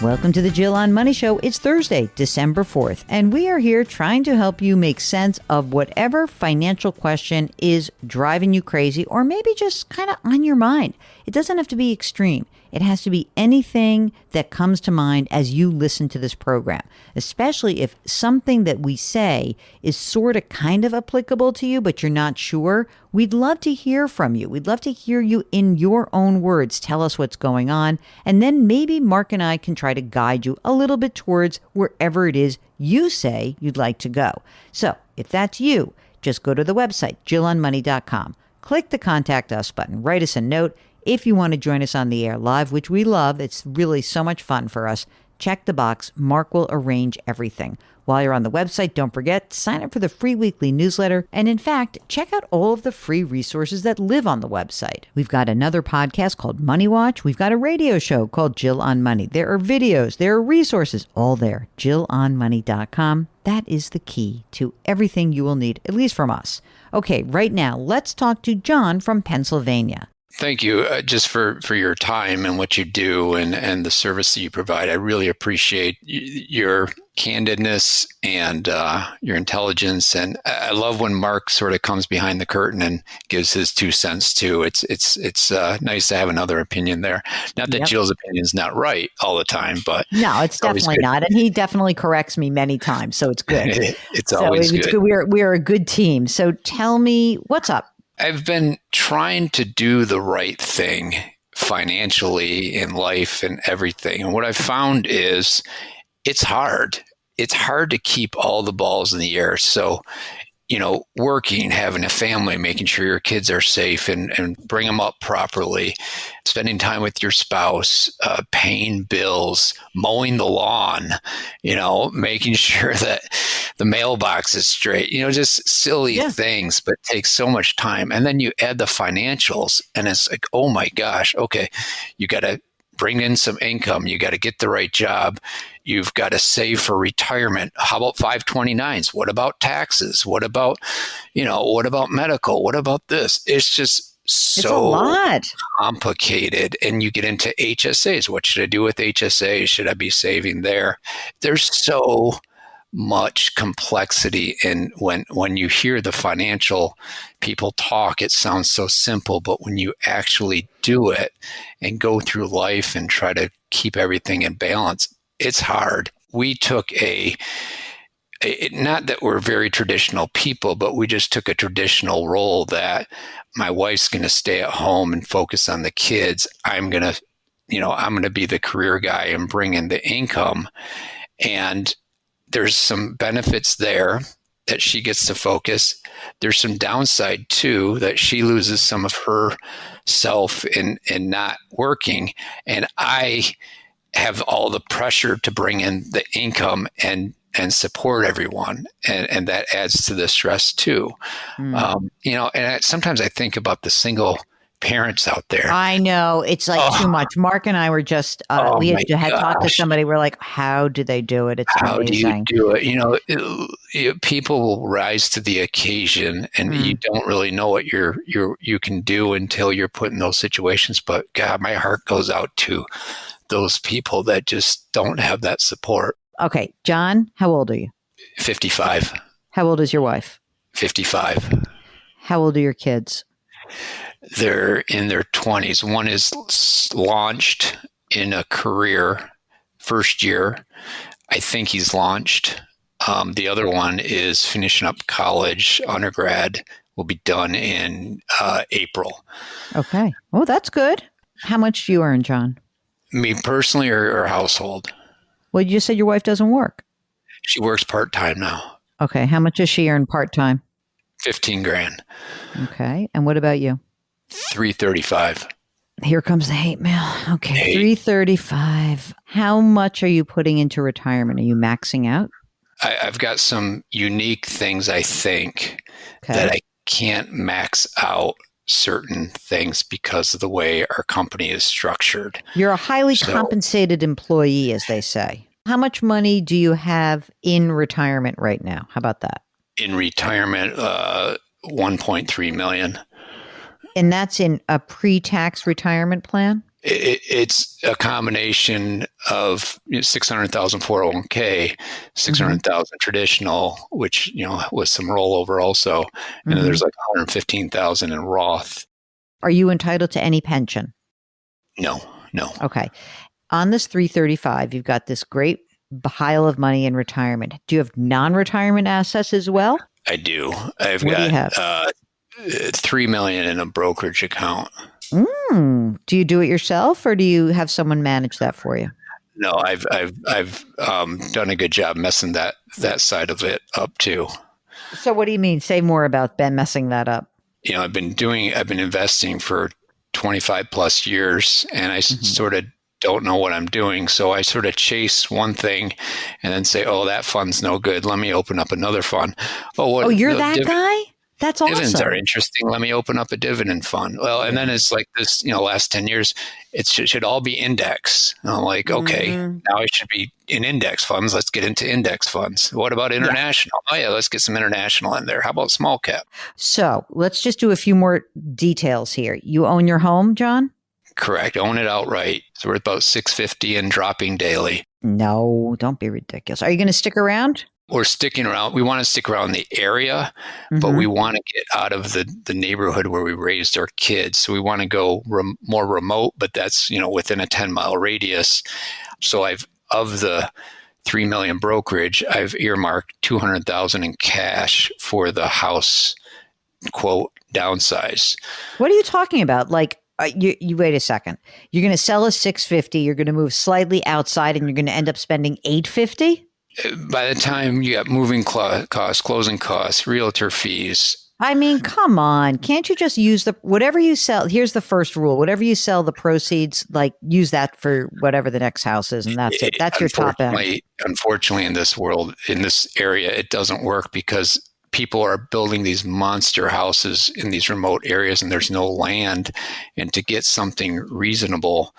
Welcome to the Jill on Money Show. It's Thursday, December 4th, and we are here trying to help you make sense of whatever financial question is driving you crazy or maybe just kind of on your mind. It doesn't have to be extreme. It has to be anything that comes to mind as you listen to this program, especially if something that we say is sort of kind of applicable to you, but you're not sure. We'd love to hear from you. We'd love to hear you in your own words. Tell us what's going on. And then maybe Mark and I can try to guide you a little bit towards wherever it is you say you'd like to go. So if that's you, just go to the website, jillonmoney.com. Click the Contact Us button. Write us a note. If you want to join us on the air live, which we love, it's really so much fun for us, check the box. Mark will arrange everything. While you're on the website, don't forget, sign up for the free weekly newsletter. And in fact, check out all of the free resources that live on the website. We've got another podcast called Money Watch. We've got a radio show called Jill on Money. There are videos, there are resources, all there. JillOnMoney.com. That is the key to everything you will need, at least from us. Okay, right now, let's talk to John from Pennsylvania. Thank you just for your time and what you do and the service that you provide. I really appreciate your candidness and your intelligence. And I love when Mark sort of comes behind the curtain and gives his 2 cents too. It's nice to have another opinion there. Not that Jill's opinion is not right all the time, but no, it's definitely not. And he definitely corrects me many times, so it's good. It's always good. We're a good team. So tell me, what's up? I've been trying to do the right thing financially in life and everything. And what I've found is it's hard. It's hard to keep all the balls in the air. So, working, having a family, making sure your kids are safe and bring them up properly, spending time with your spouse, paying bills, mowing the lawn, making sure that the mailbox is straight, just silly things, but takes so much time. And then you add the financials and it's like, oh my gosh, okay, you got to bring in some income. You got to get the right job. You've got to save for retirement. How about 529s? What about taxes? What about, what about medical? What about this? It's just so complicated. And you get into HSAs. What should I do with HSAs? Should I be saving there? There's so much complexity. And when you hear the financial people talk, it sounds so simple, but when you actually do it and go through life and try to keep everything in balance, it's hard. We took not that we're very traditional people, but we just took a traditional role that my wife's going to stay at home and focus on the kids. I'm going to be the career guy and bring in the income. And there's some benefits there that she gets to focus. There's some downside too, that she loses some of her self in not working. And I have all the pressure to bring in the income and support everyone. And that adds to the stress too. Sometimes I think about the single parents out there. I know. It's like too much. Mark and I were just, we had talked to somebody. We're like, how do they do it? It's amazing. How do you do it? People will rise to the occasion and you don't really know what you can do until you're put in those situations. But God, my heart goes out to those people that just don't have that support. Okay. John, how old are you? 55. How old is your wife? 55. How old are your kids? They're in their 20s. One is launched in a career first year. I think he's launched. The other one is finishing up college, undergrad, will be done in April. Okay. Oh, that's good. How much do you earn, John? Me personally or household? Well, you just said your wife doesn't work. She works part-time now. Okay. How much does she earn part-time? $15,000. Okay. And what about you? $335. Here comes the hate mail. Okay. $335. How much are you putting into retirement? Are you maxing out? I've got some unique things, I think, that I can't max out certain things because of the way our company is structured. You're a highly compensated employee, as they say. How much money do you have in retirement right now? How about that? In retirement, $1.3 million. And that's in a pre-tax retirement plan? It's a combination of 600,000 401k, Mm-hmm. 600,000 traditional, which, with some rollover also. And then Mm-hmm. there's like 115,000 in Roth. Are you entitled to any pension? No, no, Okay. On this 335, you've got this great pile of money in retirement. Do you have non-retirement assets as well? I do. I've What do you got have? 3 million in a brokerage account. Do you do it yourself or do you have someone manage that for you? No, I've done a good job messing that side of it up too. So what do you mean? Say more about Ben messing that up. I've been investing for 25 plus years, and I Mm-hmm. sort of don't know what I'm doing. So I sort of chase one thing and then say, oh, that fund's no good. Let me open up another fund. Oh, Oh, what you're that guy? That's dividends are awesome. interesting. Let me open up a dividend fund. Well, and then Yeah. it's like this, last 10 years, it should all be index. And I'm like, okay, Mm, now I should be in index funds. Let's get into index funds. What about yeah. international? Oh, yeah, let's get some international in there. How about small cap? So let's just do a few more details here. You own your home, John? Correct. Own it outright. So we're about 650 and dropping daily. No, don't be ridiculous. Are you going to stick around? We're sticking around. We want to stick around the area, but Mm-hmm. we want to get out of the neighborhood where we raised our kids. So we want to go more remote, but that's, within a 10-mile radius. So of the 3 million brokerage, I've earmarked 200,000 in cash for the house, quote, downsize. What are you talking about? Like, you wait a second. You're going to sell a 650. You're going to move slightly outside, and you're going to end up spending 850. By the time you got moving costs, closing costs, realtor fees. I mean, come on. Can't you just use whatever you sell? Here's the first rule. Whatever you sell, the proceeds, like use that for whatever the next house is. And that's it. That's your top end. Unfortunately, in this world, in this area, it doesn't work because people are building these monster houses in these remote areas and there's no land. And to get something reasonable,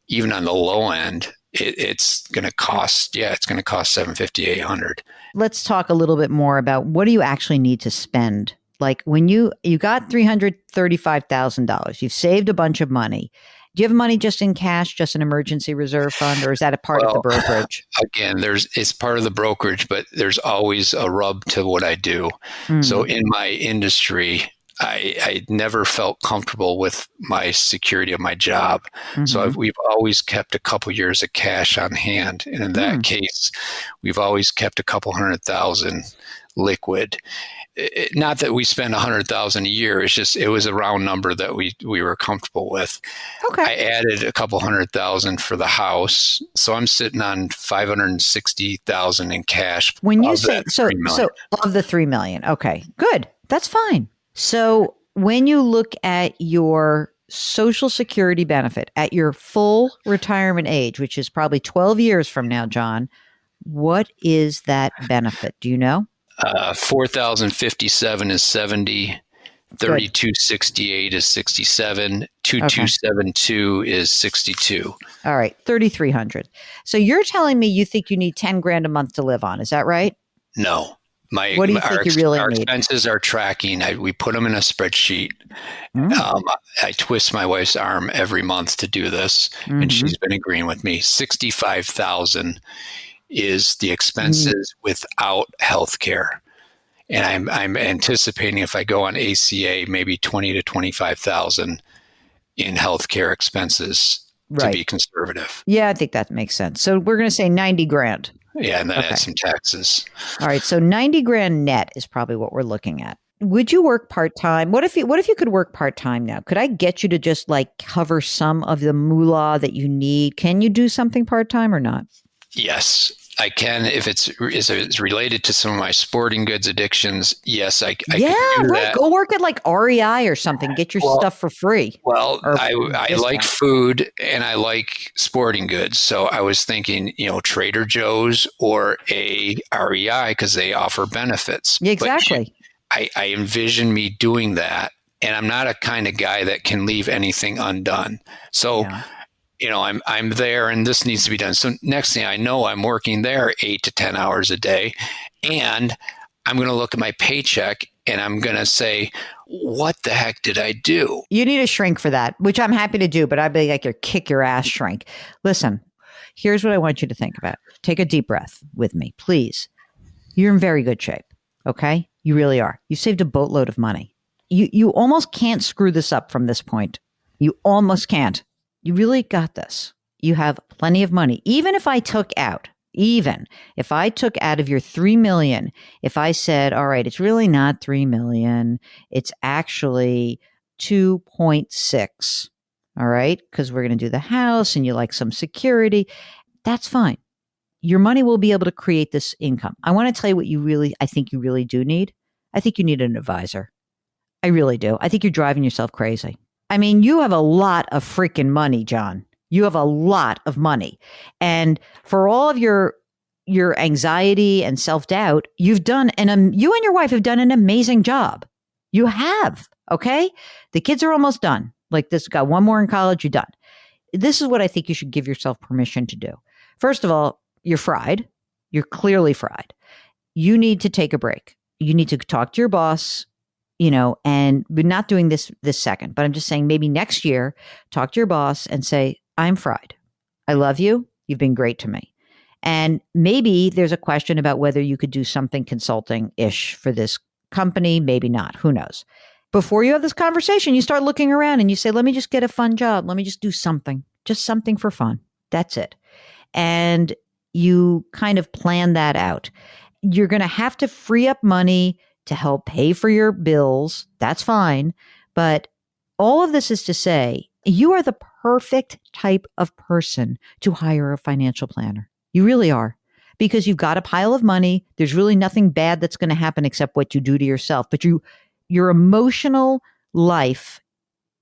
even on the low end, it's going to cost, it's going to cost 750, 800. Let's talk a little bit more about what do you actually need to spend? Like when you got $335,000, you've saved a bunch of money. Do you have money just in cash, just an emergency reserve fund, or is that a part of the brokerage? Again, it's part of the brokerage, but there's always a rub to what I do. So Mm. in my industry, I never felt comfortable with my security of my job. So Mm-hmm. we've always kept a couple years of cash on hand. And in that Mm. case, we've always kept a couple 100,000 liquid. Not that we spend 100,000 a year. It's just, it was a round number that we were comfortable with. Okay. I added a couple 100,000 for the house. So I'm sitting on 560,000 in cash. When you Of say that 3 million. so of the 3 million, okay, good. That's fine. So when you look at your social security benefit at your full retirement age, which is probably 12 years from now, John, what is that benefit? Do you know? 4,057 is 70. Good. 3268 is 67. Okay. 2272 is 62. All right. 3,300. So you're telling me you think you need 10 grand a month to live on. Is that right? No. What do you think you really our need? expenses are tracking. We put them in a spreadsheet. Mm. I twist my wife's arm every month to do this, and Mhm. she's been agreeing with me. 65,000 is the expenses without health care. And I'm anticipating if I go on ACA, maybe 20 to 25,000 in healthcare expenses to Right. be conservative. Yeah, I think that makes sense. So we're going to say 90 grand. Yeah, and then Okay. add some taxes. All right. So 90 grand net is probably what we're looking at. Would you work part-time? What if you could work part-time now? Could I get you to just like cover some of the moolah that you need? Can you do something part-time or not? Yes, I can. If it's related to some of my sporting goods addictions, yes, I Yeah, could do right. that. Go work at like REI or something. Get your Well, stuff for free. Well, Or I like discount. food and I like sporting goods. So I was thinking, Trader Joe's or a REI because they offer benefits. Yeah, But exactly. I envision me doing that. And I'm not a kind of guy that can leave anything undone. So, Yeah. I'm there and this needs to be done. So next thing I know, I'm working there 8 to 10 hours a day. And I'm going to look at my paycheck and I'm going to say, what the heck did I do? You need a shrink for that, which I'm happy to do, but I'd be like your kick your ass shrink. Listen, here's what I want you to think about. Take a deep breath with me, please. You're in very good shape. Okay? You really are. You saved a boatload of money. You almost can't screw this up from this point. You almost can't. You really got this. You have plenty of money. Even if I took out of your 3 million, if I said, all right, it's really not 3 million, it's actually 2.6. All right? Because we're going to do the house and you like some security. That's fine. Your money will be able to create this income. I want to tell you what I think you really do need. I think you need an advisor. I really do. I think you're driving yourself crazy. I mean, you have a lot of freaking money, John. You have a lot of money. And for all of your anxiety and self-doubt, you and your wife have done an amazing job. You have, okay? The kids are almost done. Like this, got one more in college, you're done. This is what I think you should give yourself permission to do. First of all, you're fried. You're clearly fried. You need to take a break. You need to talk to your boss, and we're not doing this second, but I'm just saying maybe next year, talk to your boss and say, I'm fried. I love you. You've been great to me. And maybe there's a question about whether you could do something consulting-ish for this company. Maybe not. Who knows? Before you have this conversation, you start looking around and you say, let me just get a fun job. Let me just do something. Just something for fun. That's it. And you kind of plan that out. You're going to have to free up money to help pay for your bills. That's fine. But all of this is to say, you are the perfect type of person to hire a financial planner. You really are. Because you've got a pile of money. There's really nothing bad that's going to happen except what you do to yourself. But your emotional life,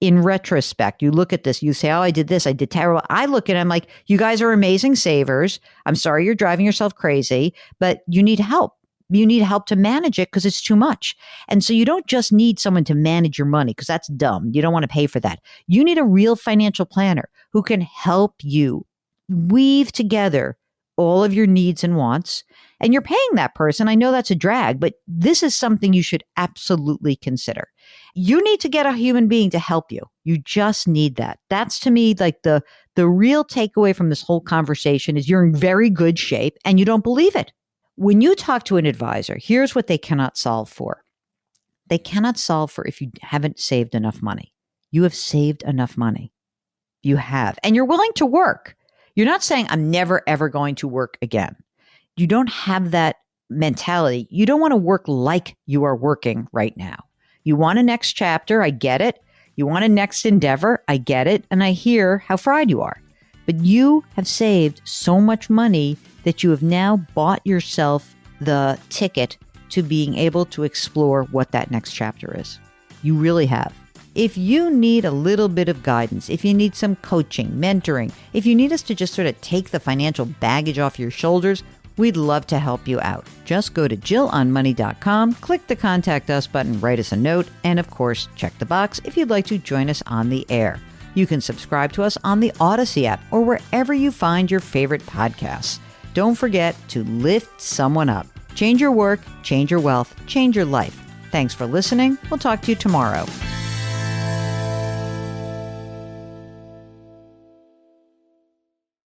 in retrospect, you look at this, you say, oh, I did this, I did terrible. I look at it, I'm like, you guys are amazing savers. I'm sorry you're driving yourself crazy, but you need help. You need help to manage it because it's too much. And so you don't just need someone to manage your money because that's dumb. You don't want to pay for that. You need a real financial planner who can help you weave together all of your needs and wants. And you're paying that person. I know that's a drag, but this is something you should absolutely consider. You need to get a human being to help you. You just need that. That's to me like the real takeaway from this whole conversation is you're in very good shape and you don't believe it. When you talk to an advisor, here's what they cannot solve for. They cannot solve for if you haven't saved enough money. You have saved enough money. You have. And you're willing to work. You're not saying, I'm never, ever going to work again. You don't have that mentality. You don't want to work like you are working right now. You want a next chapter. I get it. You want a next endeavor. I get it. And I hear how fried you are. But you have saved so much money that you have now bought yourself the ticket to being able to explore what that next chapter is. You really have. If you need a little bit of guidance, if you need some coaching, mentoring, if you need us to just sort of take the financial baggage off your shoulders, we'd love to help you out. Just go to JillOnMoney.com, click the Contact Us button, write us a note, and of course, check the box if you'd like to join us on the air. You can subscribe to us on the Odyssey app or wherever you find your favorite podcasts. Don't forget to lift someone up. Change your work, change your wealth, change your life. Thanks for listening. We'll talk to you tomorrow.